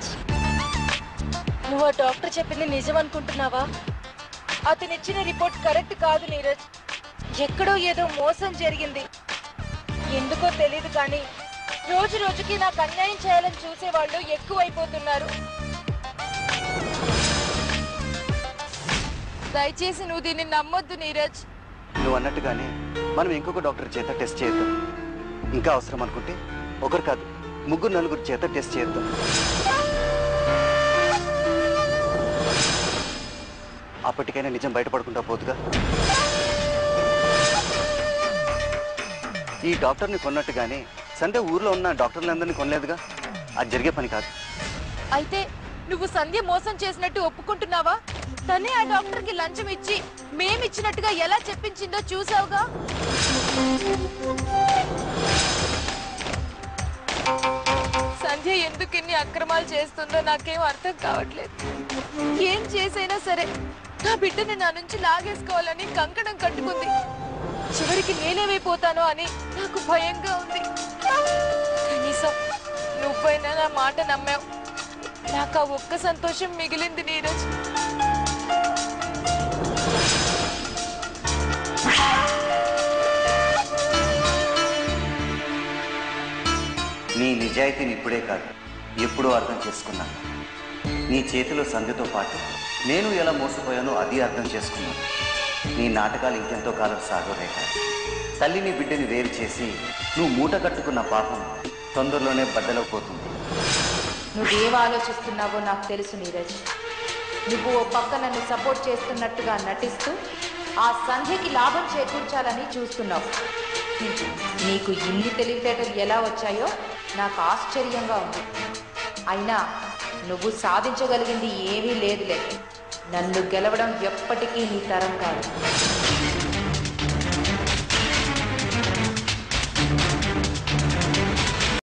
నీరజ్. నువ్వు ఆ డాక్టర్ చెప్పింది నిజం అనుకుంటున్నావా? అతనిచ్చిన రిపోర్ట్ కరెక్ట్ కాదు నీరజ్. ఎక్కడో ఏదో మోసం జరిగింది. ఎందుకో తెలీదు కానీ రోజు రోజుకి నాకు అన్యాయం చేయాలని చూసేవాళ్ళు ఎక్కువైపోతున్నారు. దయచేసి నువ్వు దీన్ని నమ్మొద్దు నీరజ్. నువ్వు అన్నట్టుగానే మనం ఇంకొక డాక్టర్ చేత టెస్ట్ చేద్దాం. ఇంకా అవసరం అనుకుంటే ఒకరు కాదు 3-4 చేత టెస్ట్ చేద్దాం. అప్పటికైనా నిజం బయటపడకుండా పోతుగా. ఈ డాక్టర్ని కొన్నట్టుగానే సంధ్య ఊర్లో ఉన్న డాక్టర్లందరినీ కొనలేదుగా. అది జరిగే పని కాదు. అయితే నువ్వు సంధ్య మోసం చేసినట్టు ఒప్పుకుంటున్నావా? తనే ఆ డాక్టర్కి లంచం ఇచ్చి మేమిచ్చినట్టుగా ఎలా చెప్పించిందో చూసావుగా. సంధ్య ఎందుకు ఇన్ని అక్రమాలు చేస్తుందో నాకేం అర్థం కావట్లేదు. ఏం చేసైనా సరే నా బిడ్డని నా నుంచి లాగేసుకోవాలని కంకణం కట్టుకుంది. చివరికి నేనేమైపోతానో అని నాకు భయంగా ఉంది. కనీసం నువ్వైనా నా మాట నమ్మావు. నాకు ఆ ఒక్క సంతోషం మిగిలింది నీరజ్. నీ నిజాయితీని ఇప్పుడే కాదు ఎప్పుడూ అర్థం చేసుకున్నాను. నీ చేతిలో సంధ్యతో పాటు నేను ఎలా మోసపోయానో అది అర్థం చేసుకున్నాను. నీ నాటకాలు ఇంకెంతో కాలం సాగలేక తల్లిని బిడ్డని వేరు చేసి నువ్వు మూట కట్టుకున్న పాపం తొందరలోనే బద్దలైపోతుంది. నువ్వేం ఆలోచిస్తున్నావో నాకు తెలుసు నీరజ్. నువ్వు ఓ పక్క నన్ను సపోర్ట్ చేస్తున్నట్టుగా నటిస్తూ ఆ సంధ్యకి లాభం చేకూర్చాలని చూస్తున్నావు. నీకు ఇన్ని తెలివితేటలు ఎలా వచ్చాయో నాకు ఆశ్చర్యంగా ఉంది. అయినా నువ్వు సాధించగలిగింది ఏమీ లేదులే. నన్ను గెలవడం ఎప్పటికీ నీ తరం కాదు.